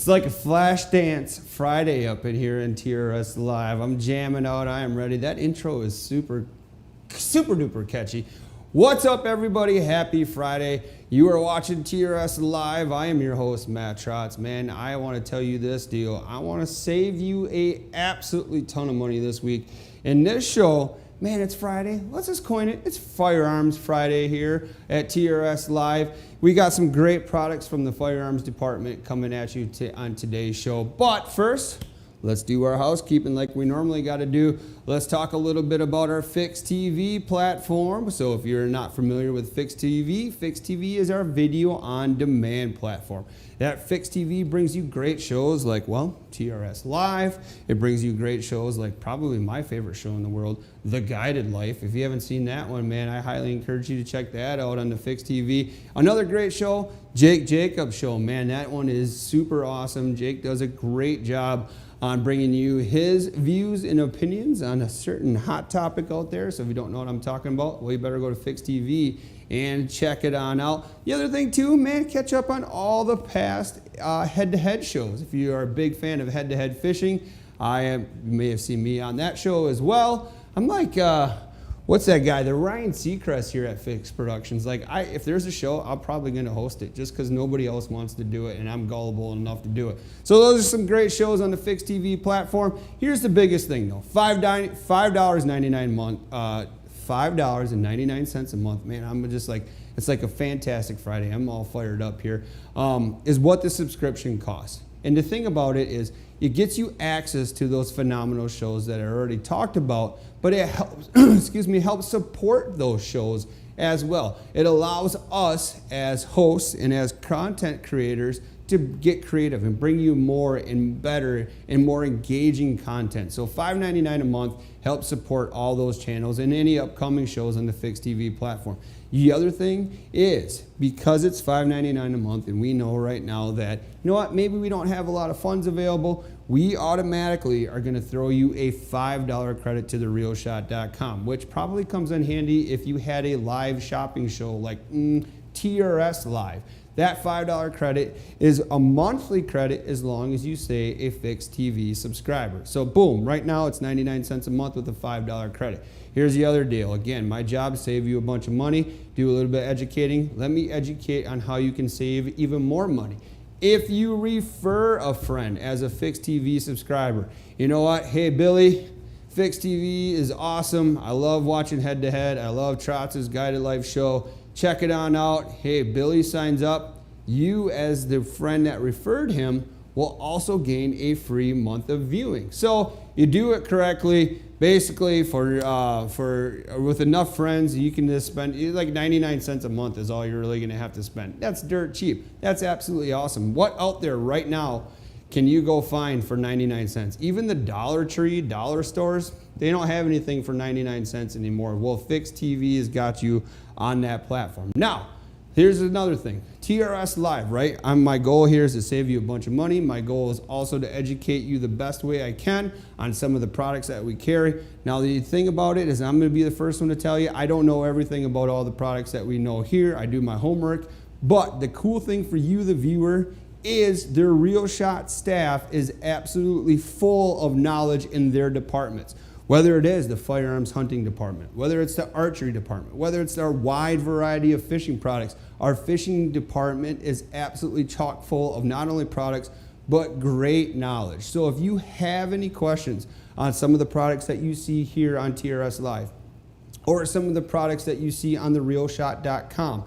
It's like a flash dance Friday up in here in TRS Live. I'm jamming out. I am ready. That intro is super duper catchy. What's up, everybody? Happy Friday. You are watching TRS Live. I am your host, Matt Trotz. Man, I want to tell you this deal. I want to save you a absolutely ton of money this week. In this show, man, it's Friday. Let's just coin it. It's Firearms Friday here at TRS Live. We got some great products from the firearms department coming at you on today's show. But first, let's do our housekeeping like we normally got to do. Let's talk a little bit about our Fix TV platform. So if you're not familiar with Fix TV is our video on demand platform. That Fix TV brings you great shows like, well, TRS Live. It brings you great shows like probably my favorite show in the world, The Guided Life. If you haven't seen that one, man, I highly encourage you to check that out on the Fix TV. Another great show, Jake Jacobs Show. Man, that one is super awesome. Jake does a great job on bringing you his views and opinions on a certain hot topic out there. So if you don't know what I'm talking about, well, you better go to Fix TV and check it on out. The other thing too, man, catch up on all the past head-to-head shows. If you are a big fan of head-to-head fishing, you may have seen me on that show as well. I'm like, what's that guy? The Ryan Seacrest here at Fix Productions. Like, if there's a show, I'm probably going to host it just because nobody else wants to do it, and I'm gullible enough to do it. So those are some great shows on the Fix TV platform. Here's the biggest thing, though: $5.99 a month. Man, I'm just like, it's like a fantastic Friday. I'm all fired up here. Is what the subscription costs. And the thing about it is, it gets you access to those phenomenal shows that I already talked about, but it helps, helps support those shows as well. It allows us as hosts and as content creators to get creative and bring you more and better and more engaging content. So $5.99 a month helps support all those channels and any upcoming shows on the Fix TV platform. The other thing is, because it's $5.99 a month and we know right now that, you know what, maybe we don't have a lot of funds available, we automatically are going to throw you a $5 credit to therealshot.com, which probably comes in handy if you had a live shopping show like TRS Live. That $5 credit is a monthly credit as long as you say a Fix TV subscriber. So boom, right now it's 99 cents a month with a $5 credit. Here's the other deal. Again, my job is save you a bunch of money, do a little bit of educating. Let me educate on how you can save even more money. If you refer a friend as a Fix TV subscriber, you know what? Hey, Billy, Fix TV is awesome. I love watching Head to Head. I love Trotz's Guided Life show. Check it on out. Hey, Billy signs up. You, as the friend that referred him, will also gain a free month of viewing. So you do it correctly. Basically, with enough friends, you can just spend like 99 cents a month is all you're really going to have to spend. That's dirt cheap. That's absolutely awesome. What out there right now can you go find for 99 cents? Even the Dollar Tree, dollar stores, they don't have anything for 99 cents anymore. Well, Fix TV has got you on that platform. Now, here's another thing. TRS Live, right? My goal here is to save you a bunch of money. My goal is also to educate you the best way I can on some of the products that we carry. Now, the thing about it is I'm going to be the first one to tell you, I don't know everything about all the products that we know here. I do my homework. But the cool thing for you, the viewer, is their Real Shot staff is absolutely full of knowledge in their departments. Whether it is the firearms hunting department, whether it's the archery department, whether it's our wide variety of fishing products, our fishing department is absolutely chock full of not only products, but great knowledge. So if you have any questions on some of the products that you see here on TRS Live, or some of the products that you see on therealshot.com,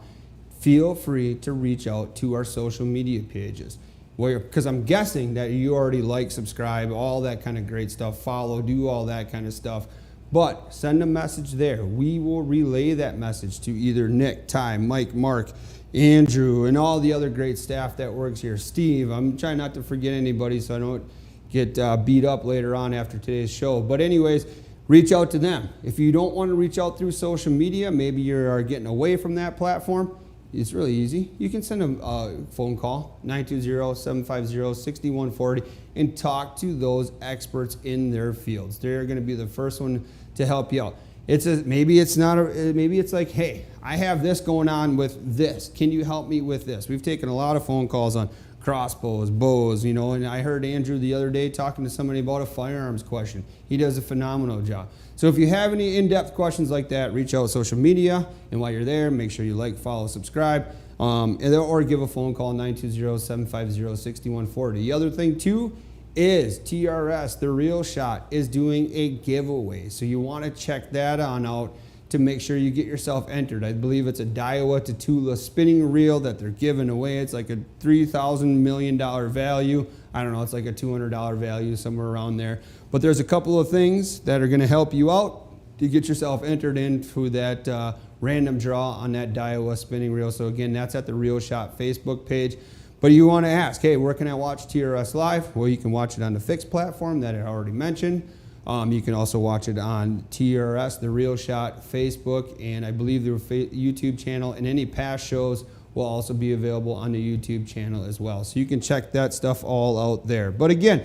feel free to reach out to our social media pages. Because I'm guessing that you already like, subscribe, all that kind of great stuff, follow, do all that kind of stuff. But send a message there. We will relay that message to either Nick, Ty, Mike, Mark, Andrew, and all the other great staff that works here. Steve, I'm trying not to forget anybody so I don't get beat up later on after today's show. But anyways, reach out to them. If you don't want to reach out through social media, maybe you're getting away from that platform, it's really easy. You can send a phone call, 920-750-6140, and talk to those experts in their fields. They're going to be the first one to help you out. Maybe it's like, hey, I have this going on with this. Can you help me with this? We've taken a lot of phone calls on crossbows, bows, you know, and I heard Andrew the other day talking to somebody about a firearms question. He does a phenomenal job. So if you have any in-depth questions like that, reach out social media, and while you're there, make sure you like, follow, subscribe, or give a phone call, 920-750-6140. The other thing too is TRS, The Real Shot, is doing a giveaway. So you want to check that on out to make sure you get yourself entered. I believe it's a Daiwa to Tula spinning reel that they're giving away. It's like a $3,000 million value. I don't know, it's like a $200 value, somewhere around there. But there's a couple of things that are gonna help you out to get yourself entered into that random draw on that Daiwa spinning reel. So again, that's at the Real Shot Facebook page. But you wanna ask, hey, where can I watch TRS Live? Well, you can watch it on the fixed platform that I already mentioned. You can also watch it on TRS, The Real Shot, Facebook, and I believe the YouTube channel, and any past shows will also be available on the YouTube channel as well. So you can check that stuff all out there. But again,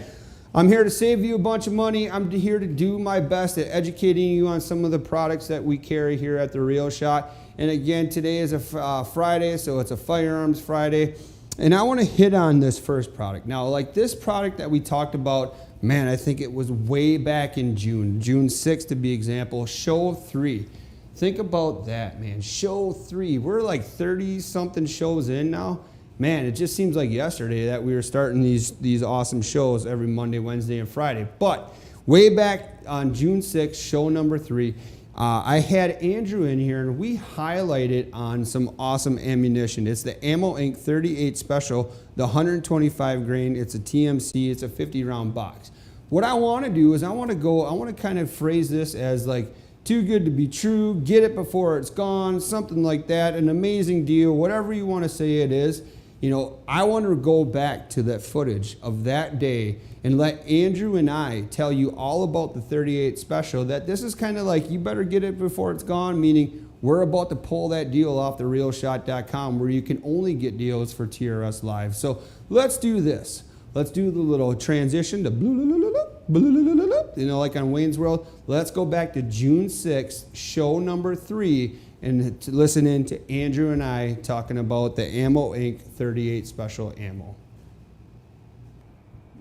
I'm here to save you a bunch of money. I'm here to do my best at educating you on some of the products that we carry here at The Real Shot. And again, today is a Friday, so it's a Firearms Friday. And I want to hit on this first product. Now, like this product that we talked about, man, I think it was way back in June 6th to be example, show 3. Think about that, man, show 3. We're like 30 something shows in now. Man, it just seems like yesterday that we were starting these awesome shows every Monday, Wednesday, and Friday. But way back on June 6th, show number 3, I had Andrew in here and we highlighted on some awesome ammunition. It's the Ammo Inc. 38 Special, the 125 grain. It's a TMC, it's a 50 round box. What I want to do is I want to kind of phrase this as like too good to be true, get it before it's gone, something like that, an amazing deal, whatever you want to say it is. You know, I want to go back to that footage of that day and let Andrew and I tell you all about the 38 Special, that this is kind of like you better get it before it's gone, meaning we're about to pull that deal off therealshot.com where you can only get deals for TRS Live. So let's do this. Let's do the little transition to you know, like on Wayne's World. Let's go back to June 6th, show number 3, and to listen in to Andrew and I talking about the Ammo Inc. 38 Special Ammo.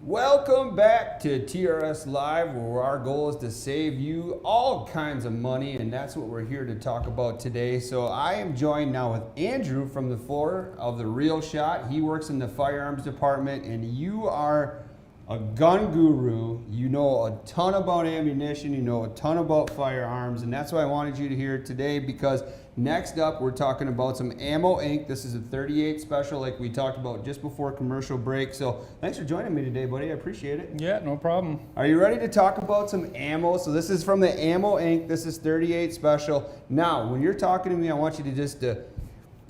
Welcome back to TRS Live, where our goal is to save you all kinds of money, and that's what we're here to talk about today. So I am joined now with Andrew from the floor of The Real Shot. He works in the firearms department, and you are a gun guru. You know a ton about ammunition, you know a ton about firearms, and that's why I wanted you to hear today, because next up we're talking about some Ammo Inc. This is a 38 Special like we talked about just before commercial break. So thanks for joining me today, buddy. I appreciate it. Yeah, no problem. Are you ready to talk about some ammo? So this is from the Ammo Inc. This is 38 Special. Now, when you're talking to me, I want you to just,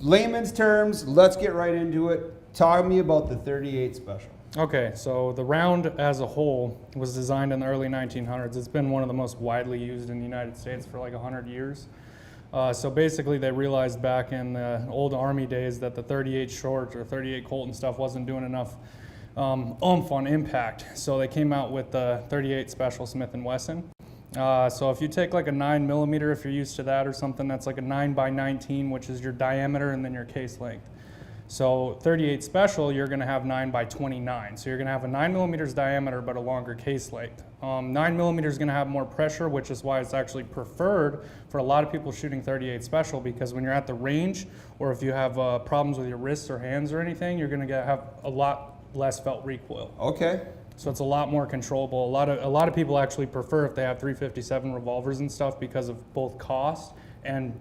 layman's terms, let's get right into it. Talk to me about the 38 Special. Okay, so the round as a whole was designed in the early 1900s. It's been one of the most widely used in the United States for like 100 years. So basically they realized back in the old Army days that the 38 short or 38 Colt and stuff wasn't doing enough oomph on impact. So they came out with the 38 Special Smith & Wesson. So if you take like a 9mm, if you're used to that or something, that's like a 9x19, which is your diameter and then your case length. So 38 Special, you're going to have 9x29. So you're going to have a 9mm diameter but a longer case length. 9mm is going to have more pressure, which is why it's actually preferred for a lot of people shooting 38 Special, because when you're at the range or if you have problems with your wrists or hands or anything, you're going to have a lot less felt recoil. Okay. So it's a lot more controllable. A lot of people actually prefer if they have 357 revolvers and stuff because of both cost and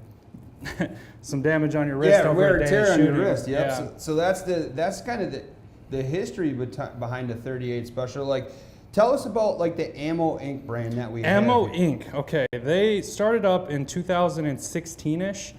some damage on your wrist, over wear a and day tear on shooting. your wrist. Yep. Yeah. So that's kind of the history behind the 38 Special. Like, tell us about like the Ammo Inc. brand that we have. Ammo Inc. Okay, they started up in 2016-ish.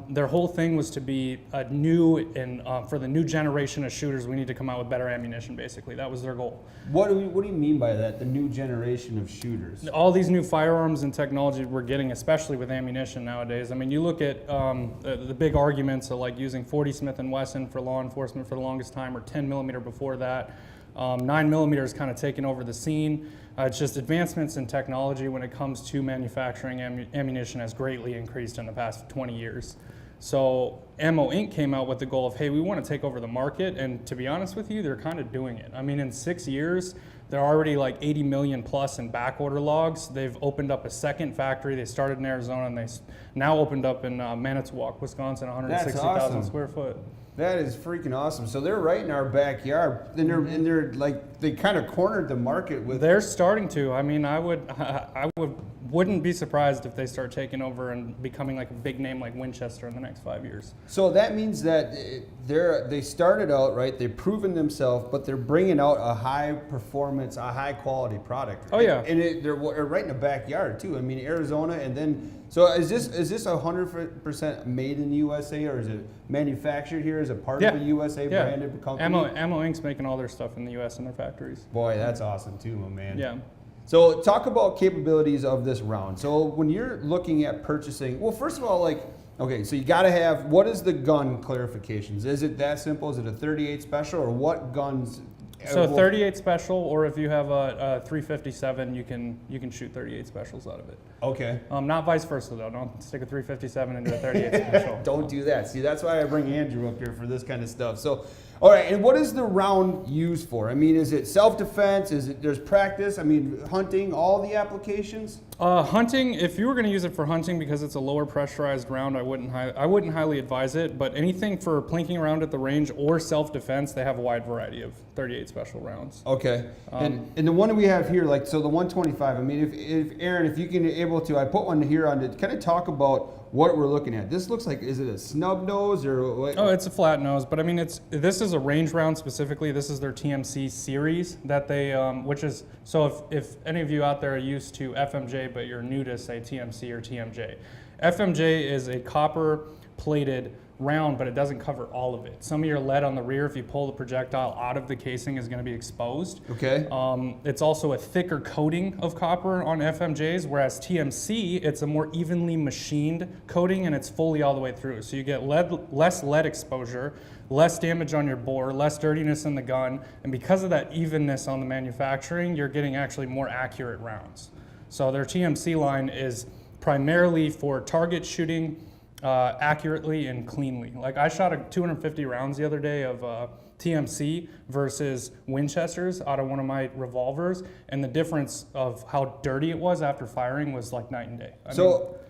Their whole thing was to be a new and for the new generation of shooters, we need to come out with better ammunition. Basically, that was their goal. What do you mean by that? The new generation of shooters. All these new firearms and technology we're getting, especially with ammunition nowadays. I mean, you look at the big arguments of like using 40 Smith & Wesson for law enforcement for the longest time, or 10mm before that. 9mm is kind of taking over the scene. It's just advancements in technology when it comes to manufacturing ammunition has greatly increased in the past 20 years. So Ammo Inc. came out with the goal of, hey, we want to take over the market. And to be honest with you, they're kind of doing it. I mean, in 6 years, they're already like 80 million plus in back order logs. They've opened up a second factory. They started in Arizona and they now opened up in Manitowoc, Wisconsin, 160,000 square foot. That is freaking awesome. So they're right in our backyard, and they're like, they kind of cornered the market with. They're starting to. I mean, wouldn't be surprised if they start taking over and becoming like a big name like Winchester in the next 5 years. So that means that they started out right. They've proven themselves, but they're bringing out a high performance, a high quality product. Oh yeah, and they're right in the backyard too. I mean, Arizona, and then. So is this 100% made in the USA, or is it manufactured here as a part of a USA branded company? Ammo Inc.'s making all their stuff in the US in their factories. Boy, that's awesome too, my man. Yeah. So talk about capabilities of this round. So when you're looking at purchasing, well, first of all, like, okay, so you got to have, what is the gun clarifications? Is it that simple? Is it a 38 special, or what guns? So 38 special, or if you have a 357, you can shoot 38 specials out of it. Okay. Not vice versa though. Don't stick a 357 into a 38 special. Don't do that. See, that's why I bring Andrew up here for this kind of stuff. So, all right, and what is the round used for? I mean, is it self-defense? Is it there's practice? I mean, hunting, all the applications? Hunting, if you were going to use it for hunting because it's a lower pressurized round, I wouldn't highly advise it. But anything for plinking around at the range or self-defense, they have a wide variety of 38 special rounds. Okay, and the one that we have here, like, so the 125. I mean, if Aaron, if you can able to, I put one here on to kind of talk about what we're looking at. This looks like, is it a snub nose or what? Oh, it's a flat nose, but I mean, this is a range round specifically. This is their TMC series that they, which is, so if any of you out there are used to FMJ, but you're new to say TMC or TMJ. FMJ is a copper plated round, but it doesn't cover all of it. Some of your lead on the rear, if you pull the projectile out of the casing, is going to be exposed. Okay. It's also a thicker coating of copper on FMJs, whereas TMC, it's a more evenly machined coating and it's fully all the way through. So you get less lead exposure, less damage on your bore, less dirtiness in the gun, and because of that evenness on the manufacturing, you're getting actually more accurate rounds. So their TMC line is primarily for target shooting, accurately and cleanly. Like I shot 250 rounds the other day of TMC versus Winchesters out of one of my revolvers, and the difference of how dirty it was after firing was like night and day.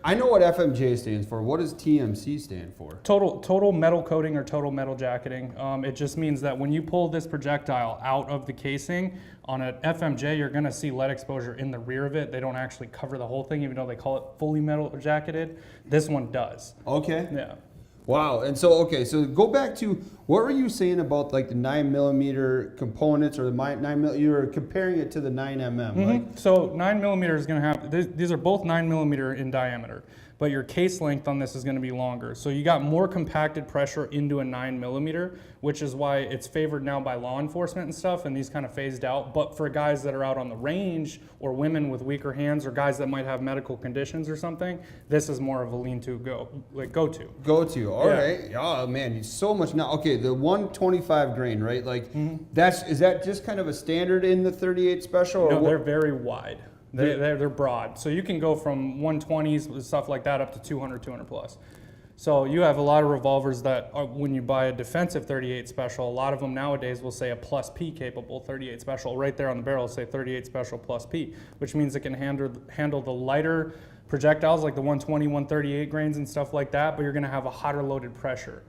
I know what FMJ stands for. What does TMC stand for? Total metal coating or total metal jacketing. It just means that when you pull this projectile out of the casing, on an FMJ, you're going to see lead exposure in the rear of it. They don't actually cover the whole thing, even though they call it fully metal jacketed. This one does. Okay. Yeah. Wow. And so, okay, so go back to, what were you saying about like the 9mm components, or the 9mm, you were comparing it to the 9mm, Mm-hmm. right? So 9mm is going to have, these are both 9mm in diameter, but your case length on this is going to be longer. So you got more compacted pressure into a 9mm, which is why it's favored now by law enforcement and stuff, and these kind of phased out. But for guys that are out on the range, or women with weaker hands, or guys that might have medical conditions or something, this is more of a lean-to go-to. Go-to, all right. Oh man, so much now. Okay, the 125 grain, right? Like, is that just kind of a standard in the 38 special? Or no, they're very wide. They're broad. So you can go from 120s with stuff like that up to 200, 200 plus. So you have a lot of revolvers that when you buy a defensive 38 special, a lot of them nowadays will say a plus P capable 38 special. Right there on the barrel say 38 special plus P, which means it can handle the lighter projectiles like the 120, 138 grains and stuff like that, but you're going to have a hotter loaded pressure.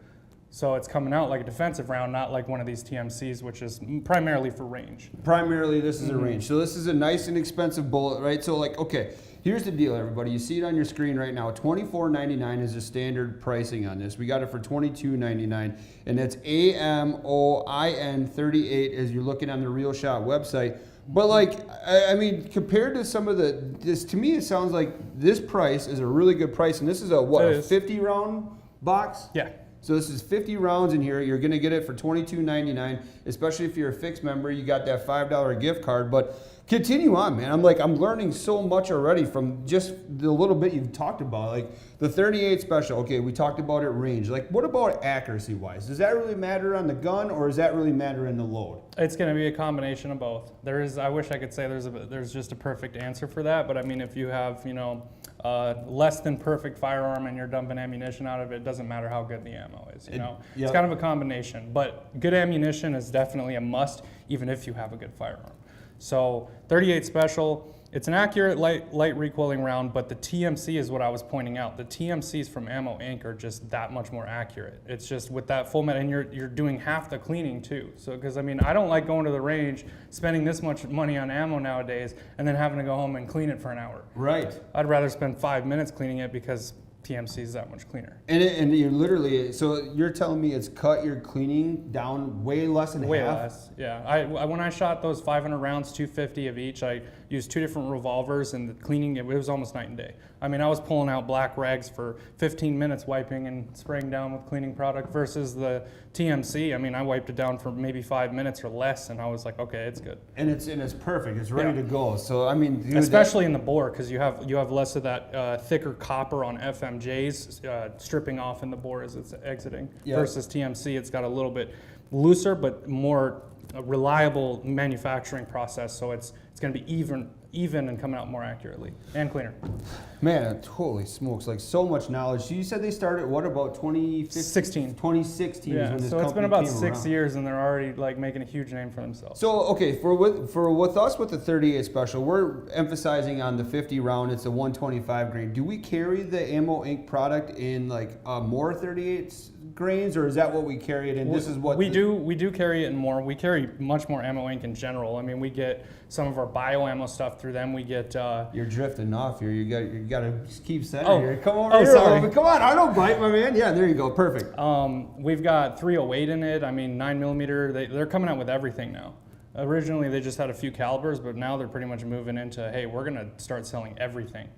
So it's coming out like a defensive round, not like one of these TMCs, which is primarily for range. Primarily, this is a range. So this is a nice and expensive bullet, right? So like, okay, here's the deal, everybody. You see it on your screen right now. $24.99 is the standard pricing on this. We got it for $22.99, and that's AMOIN 38 as you're looking on the Real Shot website. But like, I mean, compared to some of this, to me, it sounds like this price is a really good price, and this is a, what, a 50 round box? Yeah. So this is 50 rounds in here. You're going to get it for $22.99, especially if you're a fixed member. You got that $5 gift card. But continue on, man. I'm learning so much already from just the little bit you've talked about. Like the 38 special, okay, we talked about it range. Like what about accuracy-wise? Does that really matter on the gun, or does that really matter in the load? It's going to be a combination of both. I wish I could say there's just a perfect answer for that, but I mean, if you have, less than perfect firearm and you're dumping ammunition out of it, it doesn't matter how good the ammo is, you know? Yep. It's kind of a combination, but good ammunition is definitely a must, even if you have a good firearm. So 38 Special, it's an accurate light recoiling round, but the TMC is what I was pointing out. The TMCs from Ammo Inc. are just that much more accurate. It's just with that full and you're doing half the cleaning too. So, because I mean, I don't like going to the range, spending this much money on ammo nowadays, and then having to go home and clean it for an hour. Right. I'd rather spend 5 minutes cleaning it because TMC is that much cleaner. And you're literally, so you're telling me it's cut your cleaning down way less than half? Way less, yeah. When I shot those 500 rounds, 250 of each, I used 2 different revolvers, and the cleaning, it was almost night and day. I mean, I was pulling out black rags for 15 minutes, wiping and spraying down with cleaning product, versus the TMC. I mean, I wiped it down for maybe 5 minutes or less, and I was like, okay, it's good. And it's perfect. It's ready to go. So I mean, dude, especially in the bore, because you have less of that thicker copper on FMJs stripping off in the bore as it's exiting. Yep. Versus TMC, it's got a little bit looser but more reliable manufacturing process, so it's going to be even and coming out more accurately and cleaner. Man, holy smokes, like so much knowledge. So you said they started, what, about 2016? 2016 yeah, is when this so it's been company about came 6 around. years and they're already like making a huge name for themselves. So, okay, with us with the 38 Special, we're emphasizing on the 50 round, it's a 125 grain. Do we carry the Ammo Inc. product in like more 38 grains, or is that what we carry it in? This is what we do carry it in more. We carry much more Ammo Inc. in general. I mean, we get some of our bio ammo stuff through them. We get you're drifting off here. You got to keep center here. Come over here. Sorry. Come on, I don't bite, my man. Yeah, there you go. Perfect. We've got 308 in it. I mean, 9mm. They're coming out with everything now. Originally, they just had a few calibers, but now they're pretty much moving into, hey, we're gonna start selling everything.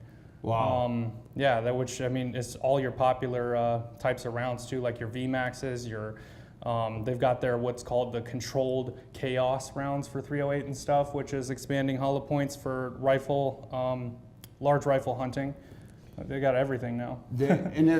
Wow. Yeah, which I mean, it's all your popular types of rounds too, like your VMAXs, they've got their what's called the controlled chaos rounds for 308 and stuff, which is expanding hollow points for rifle, large rifle hunting. They got everything now.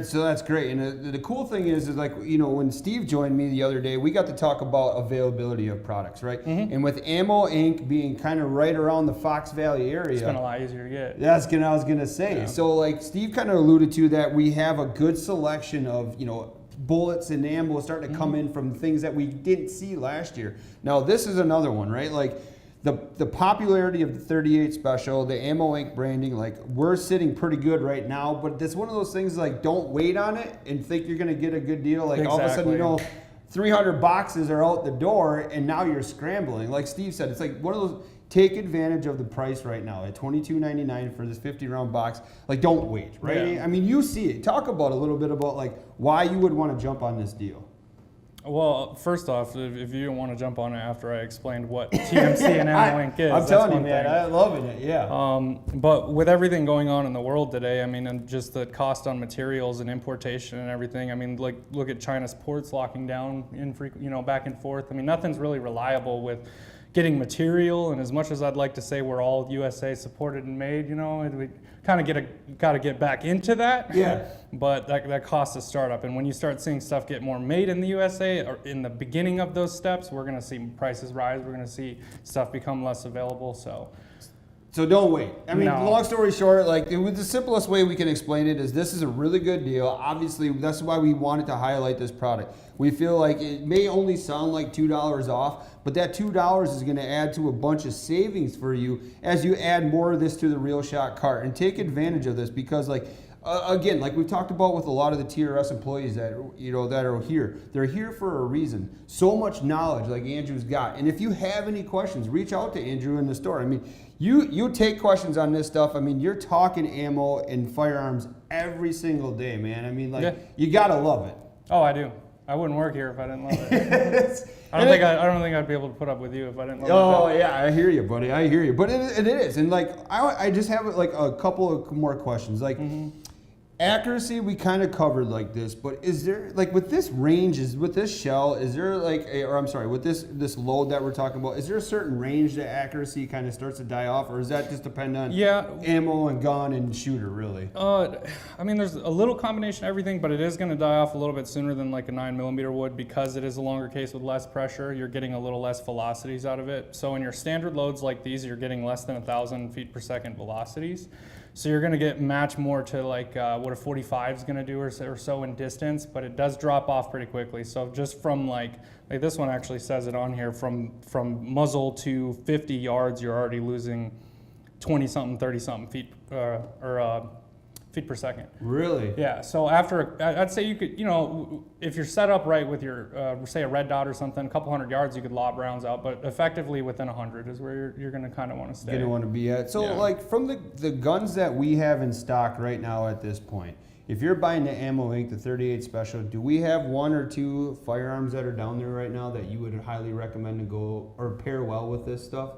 So that's great. And the cool thing is like, you know, when Steve joined me the other day, we got to talk about availability of products, right? Mm-hmm. And with Ammo Inc. being kind of right around the Fox Valley area, it's been a lot easier to get. That's what I was gonna say. Yeah. So like Steve kind of alluded to that, we have a good selection of, you know, bullets and ammo starting to come in from things that we didn't see last year. Now this is another one, right? Like the popularity of the 38 Special, the Ammo Inc. branding, like we're sitting pretty good right now, but it's one of those things like don't wait on it and think you're gonna get a good deal. Like all of a sudden, you know, 300 boxes are out the door and now you're scrambling. Like Steve said, it's like one of those, take advantage of the price right now at $22.99 for this 50 round box. Like don't wait, right? Yeah. I mean, you see it. Talk about a little bit about like why you would want to jump on this deal. Well, first off, if you don't want to jump on it after I explained what TMC and Ammo Inc. is, I'm telling you, man, I'm loving it, yeah. But with everything going on in the world today, I mean, and just the cost on materials and importation and everything, I mean, like look at China's ports locking down, back and forth. I mean, nothing's really reliable with getting material, and as much as I'd like to say we're all USA supported and made, you know, we kind of got to get back into that. Yeah. But that costs a startup, and when you start seeing stuff get more made in the USA, or in the beginning of those steps, we're going to see prices rise. We're going to see stuff become less available. So don't wait. I mean, long story short, like the simplest way we can explain it is this is a really good deal. Obviously, that's why we wanted to highlight this product. We feel like it may only sound like $2 off, but that $2 is going to add to a bunch of savings for you as you add more of this to the Real Shot cart. And take advantage of this because, like, again, like we've talked about with a lot of the TRS employees that that are here, they're here for a reason. So much knowledge, like Andrew's got. And if you have any questions, reach out to Andrew in the store. I mean, you take questions on this stuff. I mean, you're talking ammo and firearms every single day, man. I mean, like you gotta love it. Oh, I do. I wouldn't work here if I didn't love it. I don't think I'd be able to put up with you if I didn't love it. Oh yeah, I hear you, buddy. I hear you. But it is, and like I just have like a couple of more questions. Like accuracy, we kind of covered like this, but is there like with this range, with this shell, is there like with this load that we're talking about, is there a certain range that accuracy kind of starts to die off, or does that just depend on ammo and gun and shooter really? I mean, there's a little combination of everything, but it is going to die off a little bit sooner than like a 9mm would because it is a longer case with less pressure. You're getting a little less velocities out of it. So in your standard loads like these, you're getting less than 1,000 feet per second velocities. So you're going to get match more to like what a 45 is going to do or so in distance, but it does drop off pretty quickly. So just from like this one actually says it on here, from muzzle to 50 yards, you're already losing 20 something, 30 something feet feet per second. Really? Yeah. So after, I'd say you could, if you're set up right with your, say a red dot or something, a couple hundred yards, you could lob rounds out, but effectively within 100 is where you're going to kind of want to stay. You're going to want to be at. So like from the guns that we have in stock right now at this point, if you're buying the Ammo Inc., the 38 Special, do we have one or two firearms that are down there right now that you would highly recommend to go or pair well with this stuff?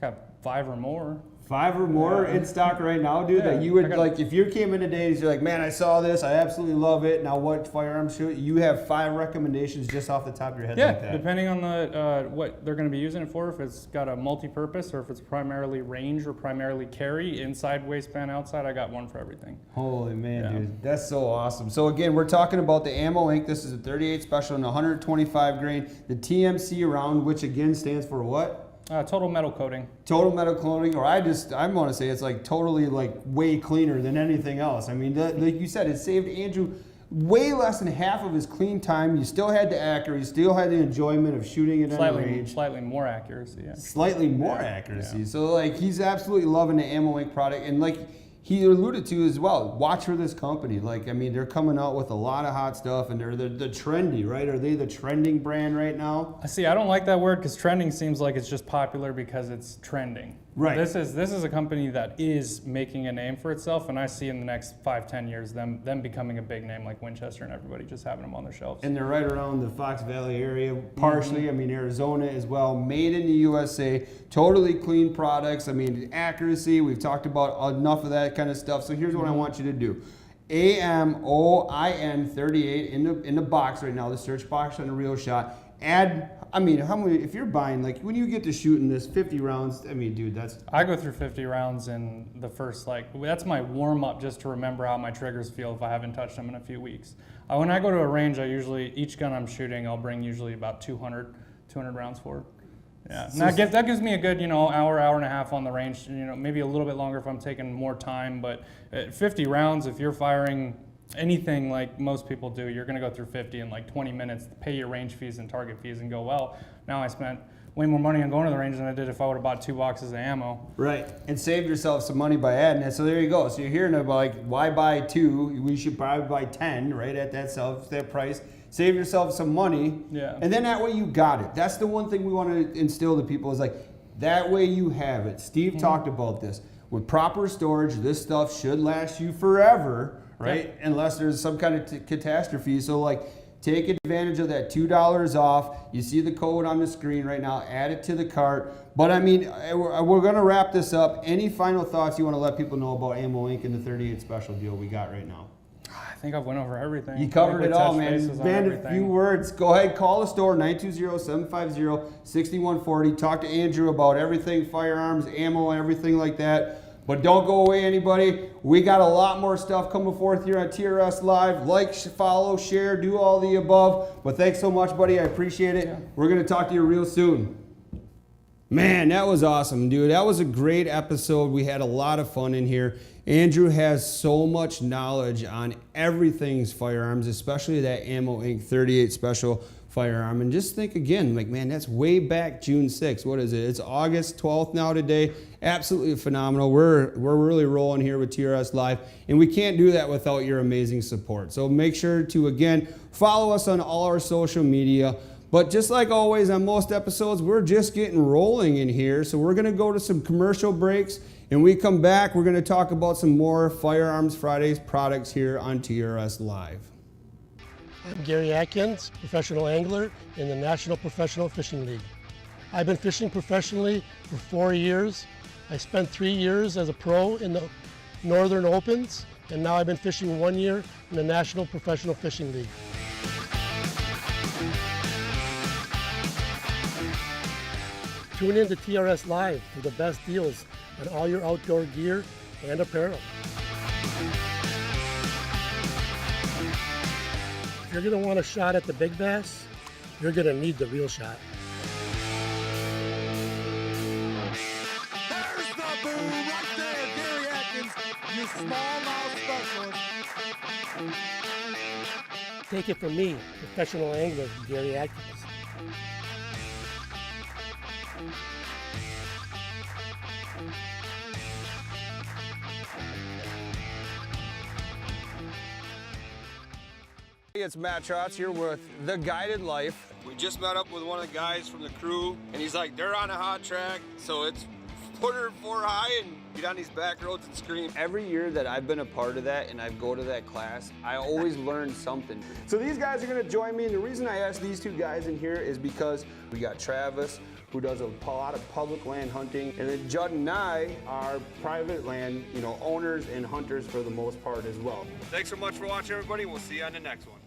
Got 5 or more. 5 or more in stock right now, dude, that you would, like, if you came in today and you're like, man, I saw this, I absolutely love it, now what firearms should you have 5 recommendations just off the top of your head like that? Depending on the what they're going to be using it for, if it's got a multi-purpose or if it's primarily range or primarily carry, inside, waistband, outside, I got one for everything. Holy man, dude, that's so awesome. So again, we're talking about the Ammo Inc. This is a 38 Special and 125 grain, the TMC round, which again stands for what? Total metal coating. Total metal coating, or I want to say it's like totally like way cleaner than anything else. I mean, like you said, it saved Andrew way less than half of his clean time. You still had the accuracy, you still had the enjoyment of shooting it on range. Slightly more accuracy. Yeah. Slightly more accuracy. Yeah. So like he's absolutely loving the Ammo Inc. product, and like he alluded to as well, watch for this company. Like, I mean, they're coming out with a lot of hot stuff, and they're the trendy, right? Are they the trending brand right now? See, I don't like that word because trending seems like it's just popular because it's trending. Right. This is a company that is making a name for itself, and I see in the next 5-10 years them becoming a big name like Winchester and everybody just having them on their shelves. And they're right around the Fox Valley area, partially. I mean, Arizona as well. Made in the USA, totally clean products. I mean, accuracy. We've talked about enough of that kind of stuff. So here's what I want you to do. AMOIN 38 in the box right now, the search box on the Real Shot. Add, I mean, how many, if you're buying, like, when you get to shooting this 50 rounds, I mean, dude, I go through 50 rounds in the first, that's my warm-up just to remember how my triggers feel if I haven't touched them in a few weeks. When I go to a range, each gun I'm shooting, I'll bring usually about 200 rounds for. Yeah, and that gives me a good, hour and a half on the range, maybe a little bit longer if I'm taking more time, but at 50 rounds, if you're firing anything like most people do, you're going to go through 50 in like 20 minutes, pay your range fees and target fees and go, well, now I spent way more money on going to the range than I did if I would have bought 2 boxes of ammo. Right, and saved yourself some money by adding it. So there you go. So you're hearing about, like, why buy 2? We should probably buy 10, right, at that price. Save yourself some money, and then that way you got it. That's the one thing we want to instill to people is like, that way you have it. Steve talked about this. With proper storage, this stuff should last you forever, right? Yep. Unless there's some kind of catastrophe. So like, take advantage of that $2 off. You see the code on the screen right now. Add it to the cart. But I mean, we're going to wrap this up. Any final thoughts you want to let people know about Ammo Inc. and the 38 Special deal we got right now? I think I've went over everything. You covered it all, man. Man, a few words. Go ahead, call the store, 920-750-6140. Talk to Andrew about everything, firearms, ammo, and everything like that. But don't go away, anybody. We got a lot more stuff coming forth here on TRS Live. Like, follow, share, do all the above. But thanks so much, buddy. I appreciate it. Yeah. We're going to talk to you real soon. Man, that was awesome, dude. That was a great episode. We had a lot of fun in here. Andrew has so much knowledge on everything's firearms, especially that Ammo Inc. 38 Special firearm. And just think again, like, man, that's way back June 6th. What is it? It's August 12th now today. Absolutely phenomenal. We're really rolling here with TRS Live, and we can't do that without your amazing support. So make sure to, again, follow us on all our social media. But just like always on most episodes, we're just getting rolling in here. So we're going to go to some commercial breaks. And we come back, we're going to talk about some more Firearms Fridays products here on TRS Live. I'm Gary Atkins, professional angler in the National Professional Fishing League. I've been fishing professionally for 4 years. I spent 3 years as a pro in the Northern Opens, and now I've been fishing 1 year in the National Professional Fishing League. Tune in to TRS Live for the best deals on all your outdoor gear and apparel. If you're going to want a shot at the big bass, you're going to need the Real Shot. There's the boom right there, Gary Atkins. He's smallmouth specialist. Take it from me, professional angler Gary Atkins. It's Matt Trotz here with The Guided Life. We just met up with one of the guys from the crew, and he's like, they're on a hot track, so it's put her 4 high and get on these back roads and scream. Every year that I've been a part of that and I go to that class, I always learn something. So these guys are gonna join me, and the reason I asked these 2 guys in here is because we got Travis, who does a lot of public land hunting, and then Judd and I are private land, owners and hunters for the most part as well. Thanks so much for watching, everybody. We'll see you on the next one.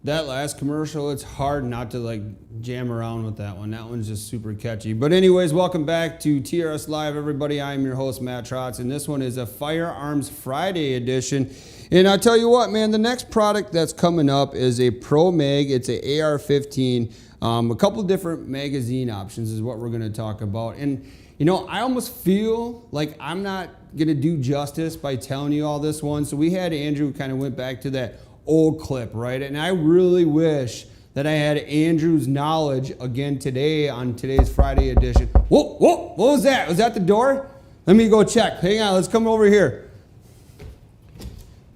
That last commercial, it's hard not to jam around with that one. That one's just super catchy. But anyways, welcome back to TRS Live, everybody. I'm your host, Matt Trotz, and this one is a Firearms Friday edition. And I'll tell you what, man, the next product that's coming up is a Pro Mag. It's a AR-15. A couple different magazine options is what we're gonna talk about. And I almost feel like I'm not gonna do justice by telling you all this one. So we had Andrew kind of went back to that old clip, right? And I really wish that I had Andrew's knowledge again today on today's Friday edition. Whoa, what was that? Was that the door? Let me go check. Hang on, let's come over here.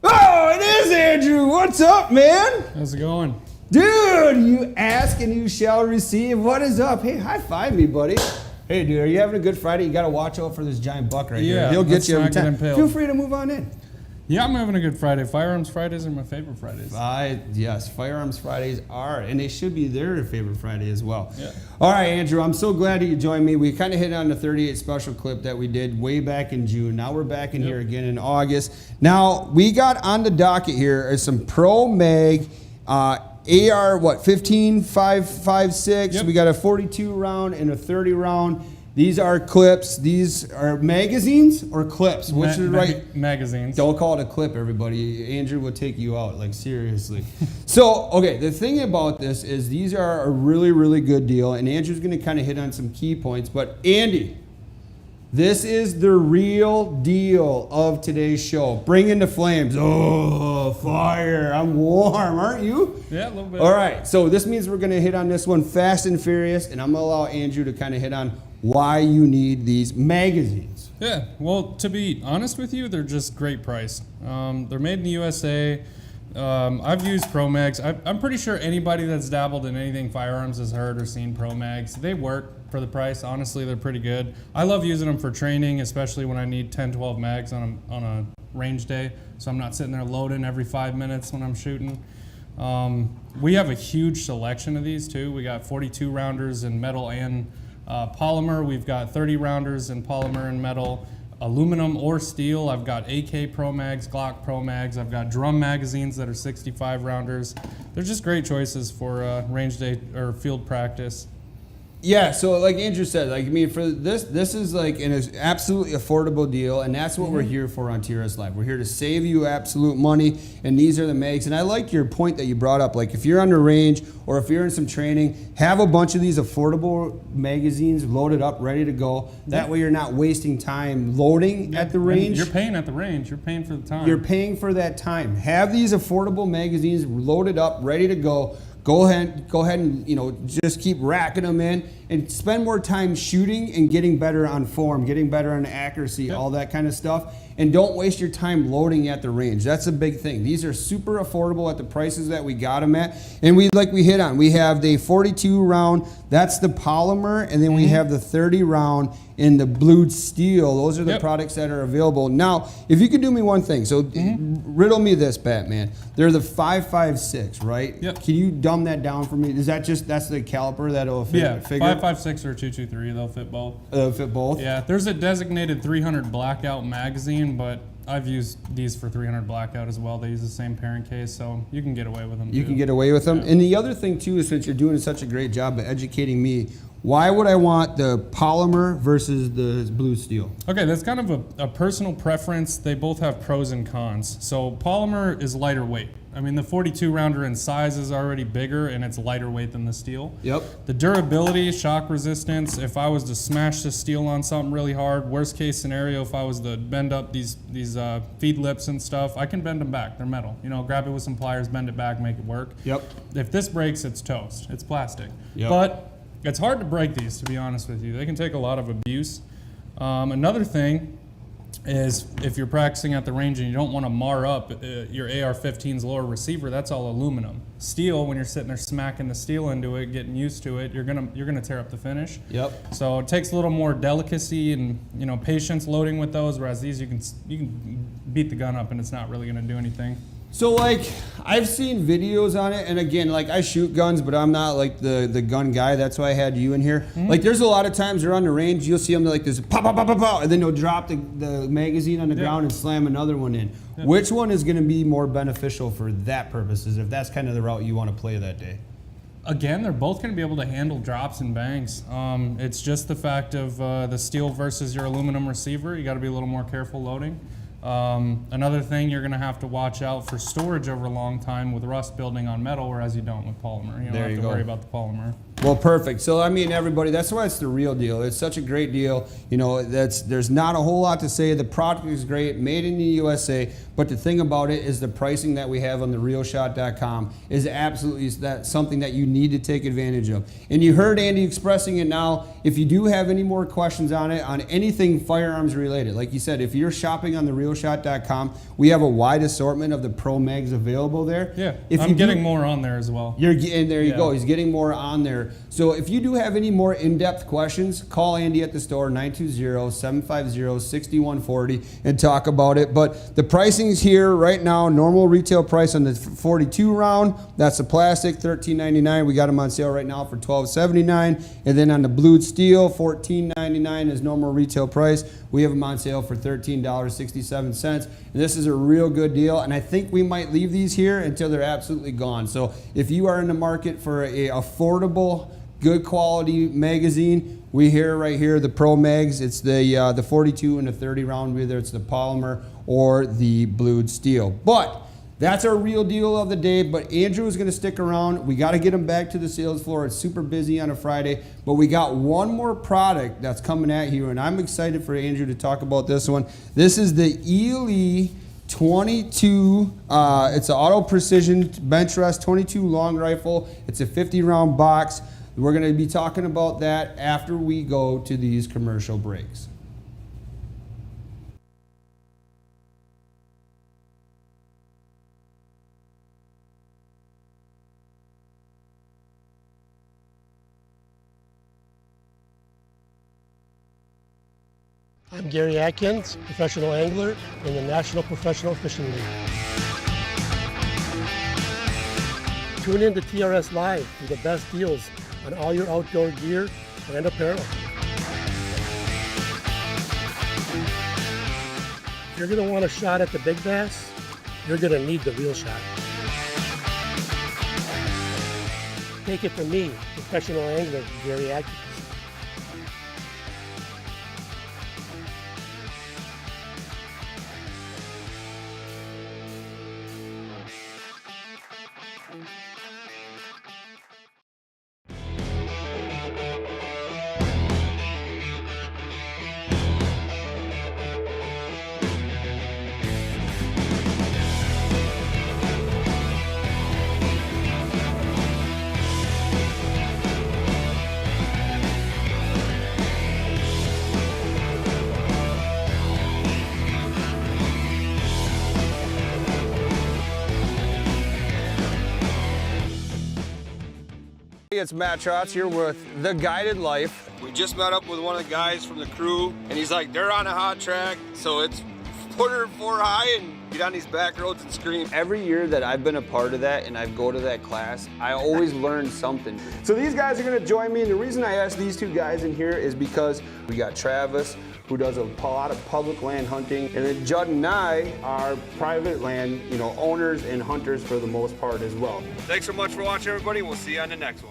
Oh, it is Andrew. What's up, man? How's it going? Dude, you ask and you shall receive. What is up? Hey, high five me, buddy. Hey, dude, are you having a good Friday? You got to watch out for this giant buck right here. He'll get you every time. Feel free to move on in. Yeah, I'm having a good Friday. Firearms Fridays are my favorite Fridays. Yes, Firearms Fridays are, and they should be their favorite Friday as well. Yeah. All right, Andrew, I'm so glad that you joined me. We kind of hit on the 38 special clip that we did way back in June. Now we're back in here again in August. Now, we got on the docket here is some Pro Mag AR, 15.556. Yep. We got a 42 round and a 30 round. These are clips. These are magazines or clips? Which is right? Magazines. Don't call it a clip, everybody. Andrew will take you out, seriously. So, okay, the thing about this is these are a really, really good deal, and Andrew's going to kind of hit on some key points. But, Andy, this is the real deal of today's show. Bring in the flames. Oh, fire. I'm warm, aren't you? Yeah, a little bit. All right, so this means we're going to hit on this one fast and furious, and I'm going to allow Andrew to kind of hit on why you need these magazines. Yeah, well, to be honest with you, they're just great price. They're made in the USA. I've used Pro Mags. I'm pretty sure anybody that's dabbled in anything firearms has heard or seen Pro Mags. They work for the price. Honestly, they're pretty good. I love using them for training, especially when I need 10, 12 mags on a range day, so I'm not sitting there loading every 5 minutes when I'm shooting. We have a huge selection of these too. We got 42 rounders in metal and polymer. We've got 30 rounders in polymer and metal, aluminum or steel. I've got AK Pro Mags, Glock Pro Mags. I've got drum magazines that are 65 rounders. They're just great choices for range day or field practice. Yeah, so like Andrew said, for this is an absolutely affordable deal, and that's what we're here for on TRS Live. We're here to save you absolute money, and these are the mags. And I like your point that you brought up. If you're on the range or if you're in some training, have a bunch of these affordable magazines loaded up, ready to go. That way you're not wasting time loading at the range. You're paying at the range. You're paying for the time. You're paying for that time. Have these affordable magazines loaded up, ready to go. Go ahead and just keep racking them in. and spend more time shooting and getting better on form, getting better on accuracy, all that kind of stuff. And don't waste your time loading at the range. That's a big thing. These are super affordable at the prices that we got them at. And we hit on, we have the 42 round, that's the polymer, and then we have the 30 round in the blued steel. Those are the products that are available. Now, if you could do me one thing, so riddle me this, Batman. They're the 5.56, right? Yep. Can you dumb that down for me? Is that that's the caliper that'll fit? Yeah, figure? 5.56 or 2.23, they'll fit both. Fit both? Yeah, there's a designated 300 blackout magazine, but I've used these for 300 blackout as well. They use the same parent case, so you can get away with them. You can get away with them. Yeah. And the other thing too is, since you're doing such a great job of educating me, why would I want the polymer versus the blue steel? Okay, that's kind of a personal preference. They both have pros and cons. So polymer is lighter weight. I mean, the 42 rounder in size is already bigger and it's lighter weight than the steel. Yep. The durability, shock resistance, if I was to smash the steel on something really hard, worst case scenario, if I was to bend up these feed lips and stuff, I can bend them back. They're metal. You know, grab it with some pliers, bend it back, make it work. Yep. If this breaks, it's toast. It's plastic. Yep. But it's hard to break these, to be honest with you. They can take a lot of abuse. Another thing is, if you're practicing at the range and you don't want to mar up your AR-15's lower receiver, that's all aluminum. Steel, when you're sitting there smacking the steel into it, getting used to it, you're gonna tear up the finish. Yep. So it takes a little more delicacy and patience loading with those. Whereas these, you can beat the gun up and it's not really gonna do anything. So like, I've seen videos on it, and again, like I shoot guns, but I'm not like the gun guy. That's why I had you in here. Like, there's a lot of times they're on the range, you'll see them like this, pop, pop, pop, pop, pop, and then they'll drop the magazine on the ground and slam another one in. Which one is going to be more beneficial for that purposes, if that's kind of the route you want to play that day? Again, they're both going to be able to handle drops and bangs. It's just the fact of the steel versus your aluminum receiver. You got to be a little more careful loading. Another thing, you're going to have to watch out for storage over a long time with rust building on metal, whereas you don't with polymer. You don't have to worry about the polymer. Well, perfect. So, I mean, everybody, that's why it's the real deal. It's such a great deal. You know, there's not a whole lot to say. The product is great, made in the USA, but the thing about it is the pricing that we have on the realshot.com is absolutely something that you need to take advantage of. And you heard Andy expressing it now. If you do have any more questions on it, on anything firearms related, like you said, if you're shopping on the realshot.com, we have a wide assortment of the Pro Mags available there. Yeah, if I'm getting more on there as well. And there you go. He's getting more on there. So if you do have any more in-depth questions, call Andy at the store, 920-750-6140, and talk about it. But the pricing's here right now. Normal retail price on the 42 round, that's the plastic, $13.99. We got them on sale right now for $12.79. And then on the blued steel, $14.99 is normal retail price. We have them on sale for $13.67. And this is a real good deal. And I think we might leave these here until they're absolutely gone. So if you are in the market for a affordable, good quality magazine, we hear right here the Pro Mags. It's the 42 and the 30 round, whether it's the polymer or the blued steel. But that's our real deal of the day. But Andrew is going to stick around. We got to get him back to the sales floor. It's super busy on a Friday. But we got one more product that's coming at you, and I'm excited for Andrew to talk about this one. This is the ELE 22, it's an auto precision bench rest 22 long rifle. It's a 50 round box. We're going to be talking about that after we go to these commercial breaks. I'm Gary Atkins, professional angler in the National Professional Fishing League. Tune in to TRS Live for the best deals on all your outdoor gear and apparel. If you're going to want a shot at the big bass, you're going to need the Real Shot. Take it from me, professional angler Gary Atkins. It's Matt Trotz here with The Guided Life. We just met up with one of the guys from the crew, and he's like, they're on a hot track, so it's put her 4 high and get on these back roads and scream. Every year that I've been a part of that and I go to that class, I always learn something. So these guys are gonna join me, and the reason I asked these two guys in here is because we got Travis, who does a lot of public land hunting, and then Judd and I are private land, owners and hunters for the most part as well. Thanks so much for watching, everybody. We'll see you on the next one.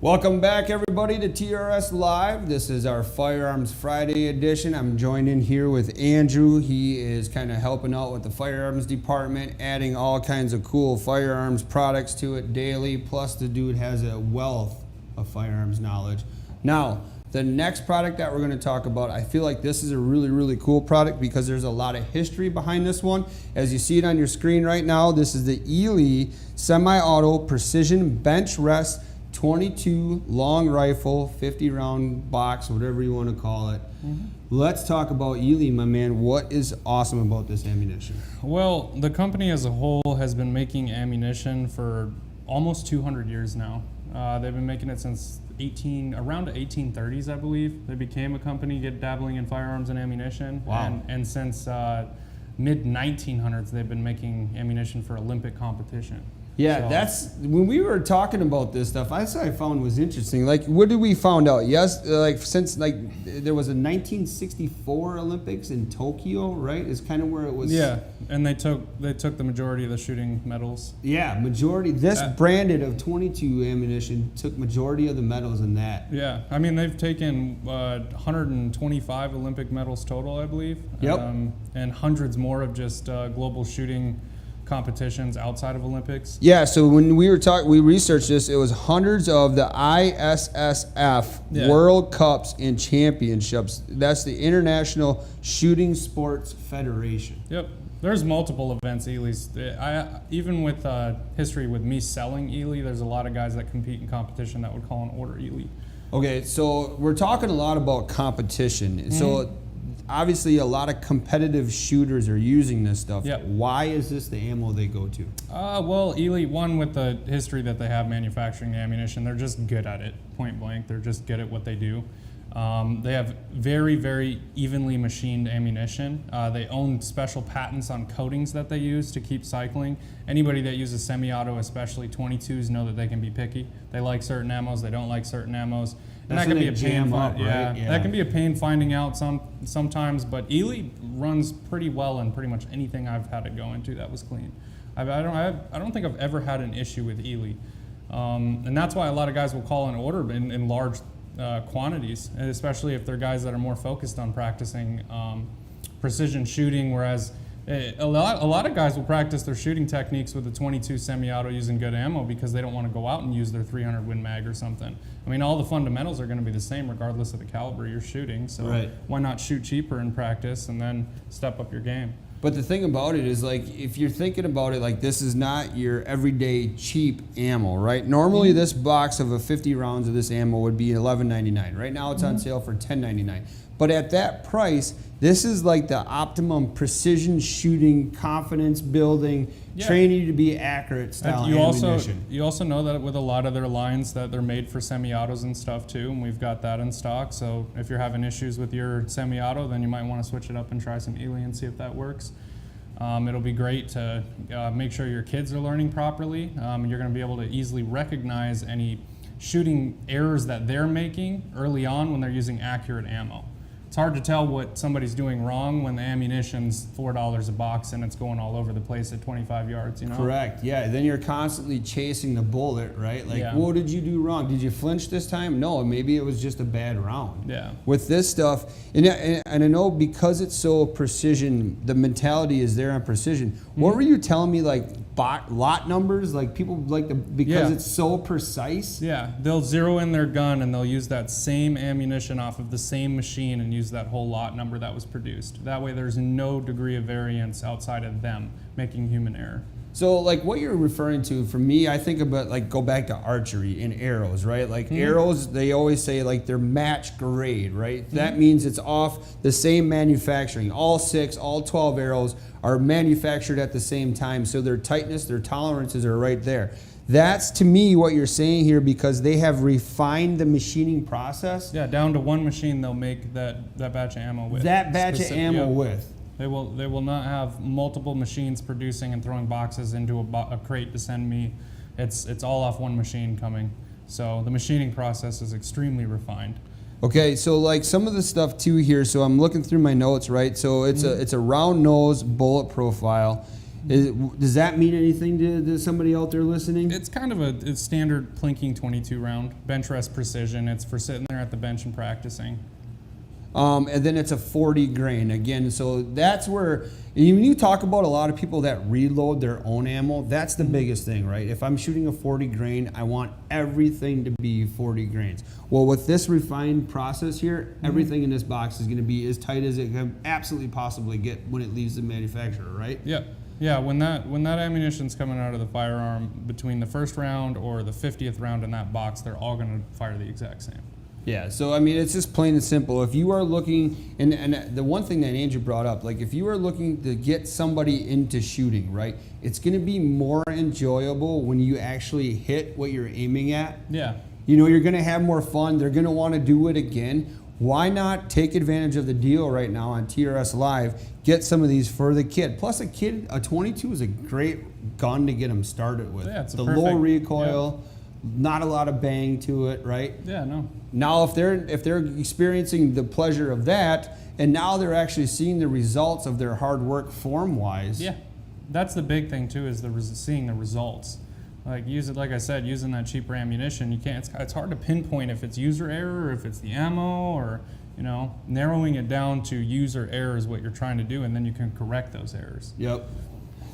Welcome back, everybody, to TRS Live. This is our Firearms Friday edition. I'm joined in here with Andrew. He is kind of helping out with the firearms department, adding all kinds of cool firearms products to it daily. Plus, the dude has a wealth of firearms knowledge. Now, the next product that we're going to talk about, I feel like this is a really, really cool product because there's a lot of history behind this one. As you see it on your screen right now, this is the Ely Semi-Auto Precision Bench Rest 22 long rifle, 50 round box, whatever you want to call it. Let's talk about Ely, my man. What is awesome about this ammunition? Well, the company as a whole has been making ammunition for almost 200 years now. They've been making it since around the 1830s, I believe. They became a company dabbling in firearms and ammunition. Wow. And since mid-1900s, they've been making ammunition for Olympic competition. Yeah, that's when we were talking about this stuff. That's what I found was interesting. Like, what did we found out? Yes, since there was a 1964 Olympics in Tokyo, right? Is kind of where it was. Yeah, and they took the majority of the shooting medals. Yeah, majority. This branded of 22 ammunition took majority of the medals in that. Yeah, I mean they've taken 125 Olympic medals total, I believe. Yep. And hundreds more of just global shooting competitions outside of Olympics. Yeah, so when we researched this, it was hundreds of the ISSF World Cups and Championships. That's the International Shooting Sports Federation. Yep. There's multiple events, Ely's. Even with history with me selling Ely, there's a lot of guys that compete in competition that would call an order Ely. Okay, so we're talking a lot about competition. So obviously a lot of competitive shooters are using this stuff. Yep. Why is this the ammo they go to? Well, Ely, one, with the history that they have manufacturing the ammunition, they're just good at it, point blank. They're just good at what they do. They have very, very evenly machined ammunition. They own special patents on coatings that they use to keep cycling. Anybody that uses semi-auto, especially 22s, know that they can be picky. They like certain ammos, they don't like certain ammos. And that can be a pain. That can be a pain finding out sometimes. But Ely runs pretty well in pretty much anything I've had it go into that was clean. I don't think I've ever had an issue with Ely, and that's why a lot of guys will call an order in large quantities, especially if they're guys that are more focused on practicing precision shooting. Whereas a lot of guys will practice their shooting techniques with the 22 semi-auto using good ammo because they don't want to go out and use their 300 Win Mag or something. I mean, all the fundamentals are going to be the same regardless of the caliber you're shooting. So why not shoot cheaper in practice and then step up your game? But the thing about it is, like, if you're thinking about it, like, this is not your everyday cheap ammo, right? Normally, this box of 50 rounds of this ammo would be $11.99. Right now, it's on sale for $10.99. But at that price, this is like the optimum precision shooting, confidence building, training you to be accurate style ammunition. You also know that with a lot of their lines that they're made for semi-autos and stuff too, and we've got that in stock. So if you're having issues with your semi-auto, then you might want to switch it up and try some Ely and see if that works. It'll be great to make sure your kids are learning properly. You're going to be able to easily recognize any shooting errors that they're making early on when they're using accurate ammo. It's hard to tell what somebody's doing wrong when the ammunition's $4 a box and it's going all over the place at 25 yards, you know? Correct, yeah. Then you're constantly chasing the bullet, right? Like, what did you do wrong? Did you flinch this time? No, maybe it was just a bad round. Yeah. With this stuff, and I know because it's so precision, the mentality is there on precision. What were you telling me, like, lot numbers? Like, people like because it's so precise? Yeah, they'll zero in their gun and they'll use that same ammunition off of the same machine and use use that whole lot number that was produced. That way there's no degree of variance outside of them making human error. So like what you're referring to, for me, I think about like go back to archery and arrows, right? Like arrows, they always say like they're match grade, right? That means it's off the same manufacturing. All 6, all 12 arrows are manufactured at the same time. So their tightness, their tolerances are right there. That's to me what you're saying here, because they have refined the machining process. Yeah, down to one machine they'll make that batch of ammo with. That batch of ammo with. They will not have multiple machines producing and throwing boxes into a crate to send me. It's all off one machine coming. So the machining process is extremely refined. Okay, so like some of the stuff too here. So I'm looking through my notes, right? So it's a round nose bullet profile. Does that mean anything to somebody out there listening? It's kind of a standard plinking 22 round bench rest precision. It's for sitting there at the bench and practicing. And then it's a 40 grain again. So that's where, when you talk about a lot of people that reload their own ammo, that's the biggest thing, right? If I'm shooting a 40 grain, I want everything to be 40 grains. Well, with this refined process here, everything in this box is going to be as tight as it can absolutely possibly get when it leaves the manufacturer, right? Yeah. Yeah, when that ammunition's coming out of the firearm, between the first round or the 50th round in that box, they're all going to fire the exact same. Yeah, so I mean, it's just plain and simple. If you are looking, and the one thing that Andrew brought up, like if you are looking to get somebody into shooting, right, it's going to be more enjoyable when you actually hit what you're aiming at. Yeah. You know, you're going to have more fun. They're going to want to do it again. Why not take advantage of the deal right now on TRS Live? Get some of these for the kid. Plus, a 22 is a great gun to get them started with. Yeah, it's the low recoil, not a lot of bang to it, right? Yeah, no. Now, if they're experiencing the pleasure of that, and now they're actually seeing the results of their hard work form-wise. Yeah, that's the big thing too, is seeing the results. Like I said, using that cheaper ammunition, you can't. It's hard to pinpoint if it's user error or if it's the ammo, or narrowing it down to user error is what you're trying to do, and then you can correct those errors. Yep.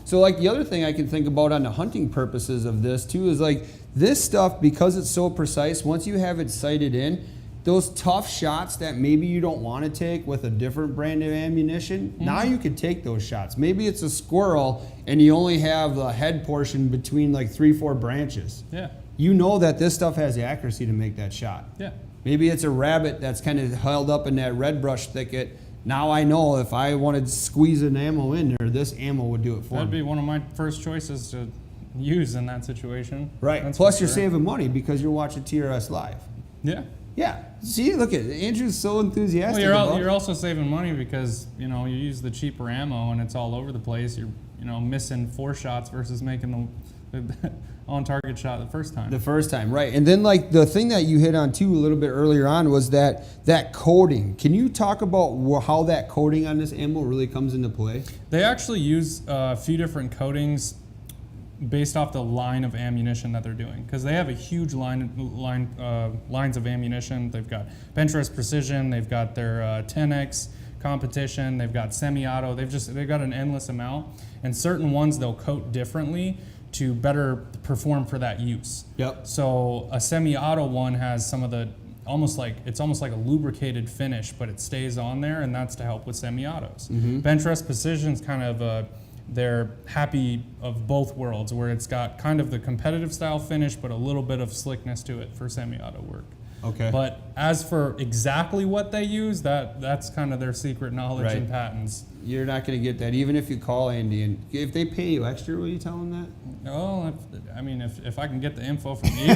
So like the other thing I can think about on the hunting purposes of this too is like this stuff, because it's so precise, once you have it sighted in, those tough shots that maybe you don't want to take with a different brand of ammunition, now you can take those shots. Maybe it's a squirrel and you only have the head portion between like 3-4 branches. Yeah. You know that this stuff has the accuracy to make that shot. Yeah. Maybe it's a rabbit that's kind of held up in that red brush thicket. Now I know if I wanted to squeeze an ammo in there, this ammo would do it for That'd me. be one of my first choices to use in that situation. Right. That's Plus for you're sure. saving money because you're watching TRS Live. Yeah. Yeah. See, look at Andrew's so enthusiastic. Well, you're also saving money because you use the cheaper ammo and it's all over the place. You're missing 4 shots versus making the on target shot the first time. The first time, right. And then like the thing that you hit on too a little bit earlier on was that coating. Can you talk about how that coating on this ammo really comes into play? They actually use a few different coatings based off the line of ammunition that they're doing, because they have a huge lines of ammunition. They've got bench rest precision, they've got their 10x competition, they've got semi-auto, they've got an endless amount, and certain ones they'll coat differently to better perform for that use. Yep. So a semi-auto one has some of the almost like a lubricated finish, but it stays on there, and that's to help with semi-autos. Bench rest precision's kind of they're happy of both worlds, where it's got kind of the competitive style finish, but a little bit of slickness to it for semi-auto work. Okay. But as for exactly what they use, that's kind of their secret knowledge and patents. You're not going to get that, even if you call Andy. And if they pay you extra, will you tell them that? No, if I can get the info from you.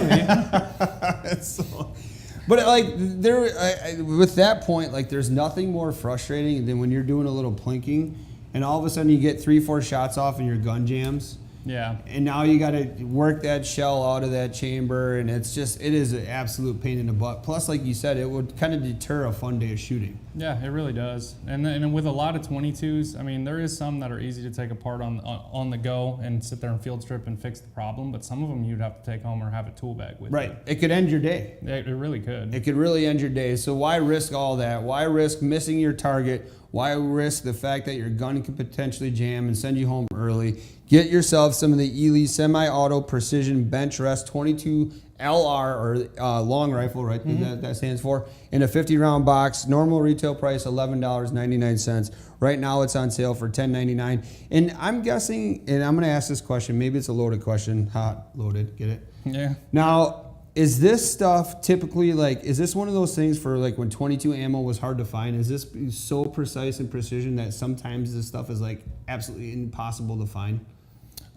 But like with that point, like there's nothing more frustrating than when you're doing a little plinking, and all of a sudden you get 3-4 shots off and your gun jams. Yeah. And now you got to work that shell out of that chamber, and it is an absolute pain in the butt. Plus, like you said, it would kind of deter a fun day of shooting. Yeah, it really does. And with a lot of 22s, there is some that are easy to take apart on the go and sit there and field strip and fix the problem, but some of them you'd have to take home or have a tool bag with Right. you. It could end your day. It really could. It could really end your day. So why risk all that? Why risk missing your target? Why risk the fact that your gun could potentially jam and send you home early? Get yourself some of the Ely semi-auto precision bench rest 22 LR or long rifle, right? That stands for, in a 50-round box. Normal retail price $11.99. Right now it's on sale for $10.99. And I'm guessing, and I'm going to ask this question. Maybe it's a loaded question. Hot loaded. Get it? Yeah. Now, is this stuff typically like? Is this one of those things for like when 22 ammo was hard to find? Is this so precise and precision that sometimes this stuff is like absolutely impossible to find?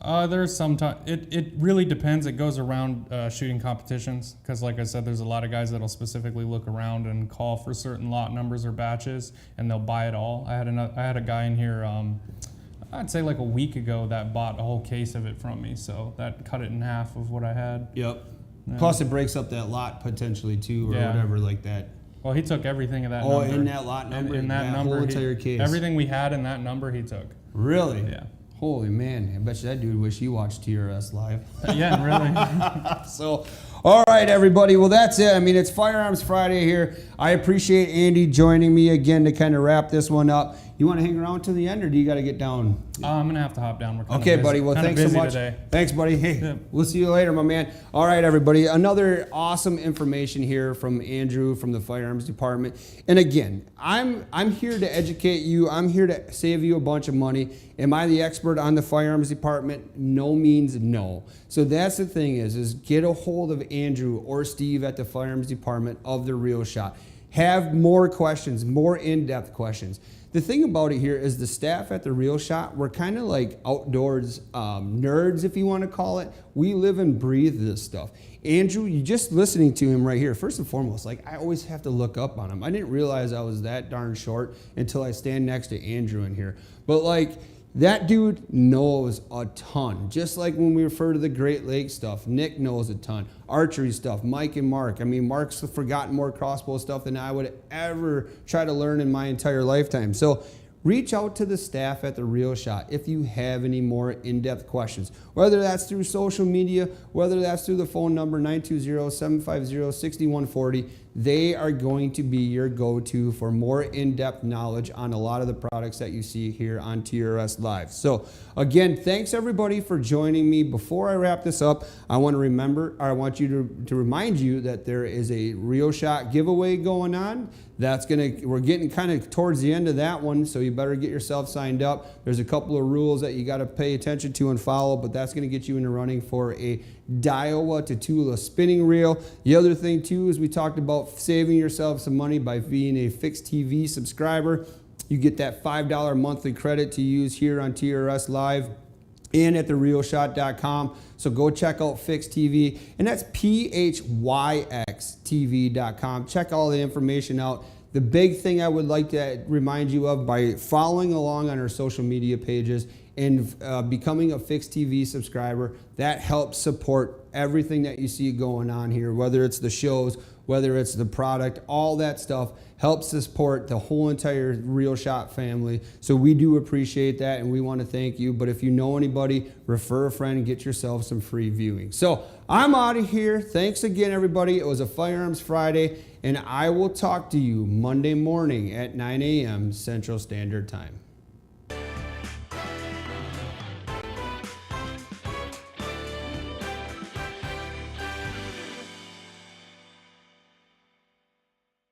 There's sometimes it really depends. It goes around shooting competitions because, like I said, there's a lot of guys that'll specifically look around and call for certain lot numbers or batches, and they'll buy it all. I had a guy in here, I'd say like a week ago, that bought a whole case of it from me. So that cut it in half of what I had. Yep. Yeah. Plus, it breaks up that lot potentially too, or whatever like that. Well, he took everything of that Oh, number. in that lot number, in that whole number, entire case. Everything we had in that number, he took. Really? Yeah. Holy man! I bet you that dude wish he watched TRS Live. Yeah, really. So, all right, everybody. Well, that's it. I mean, it's Firearms Friday here. I appreciate Andy joining me again to kind of wrap this one up. You want to hang around to the end, or do you got to get down? I'm gonna have to hop down. We're kinda Okay, busy, buddy. Well, thanks so much. Today. Thanks, buddy. Hey, Yeah. We'll see you later, my man. All right, everybody. Another awesome information here from Andrew from the Firearms Department. And again, I'm here to educate you. I'm here to save you a bunch of money. Am I the expert on the Firearms Department? No means no. So that's the thing is get a hold of Andrew or Steve at the Firearms Department of the Real Shot. Have more questions, more in-depth questions. The thing about it here is the staff at the Real Shot, we're kind of like outdoors nerds, if you want to call it. We live and breathe this stuff. Andrew, you just listening to him right here, first and foremost, like I always have to look up on him. I didn't realize I was that darn short until I stand next to Andrew in here. But like, that dude knows a ton. Just like when we refer to the Great Lakes stuff, Nick knows a ton. Archery stuff, Mike and Mark. I mean, Mark's forgotten more crossbow stuff than I would ever try to learn in my entire lifetime. So reach out to the staff at the Real Shot if you have any more in-depth questions. Whether that's through social media, whether that's through the phone number 920-750-6140, they are going to be your go-to for more in-depth knowledge on a lot of the products that you see here on TRS Live. So again, thanks everybody for joining me. Before I wrap this up, I want you to remind you that there is a Real Shot giveaway going on. We're getting kind of towards the end of that one, so you better get yourself signed up. There's a couple of rules that you got to pay attention to and follow, but that's going to get you in the running for a Daiwa Tatula spinning reel. The other thing too is we talked about saving yourself some money by being a Fixed TV subscriber. You get that $5 monthly credit to use here on TRS Live and at therealshot.com. So go check out Fixed TV, and that's PHYXTV.com. Check all the information out. The big thing I would like to remind you of, by following along on our social media pages and becoming a Fixed TV subscriber, that helps support everything that you see going on here, whether it's the shows, whether it's the product, all that stuff helps support the whole entire Real Shot family. So we do appreciate that, and we want to thank you. But if you know anybody, refer a friend and get yourself some free viewing. So I'm out of here. Thanks again, everybody. It was a Firearms Friday, and I will talk to you Monday morning at 9 a.m. Central Standard Time.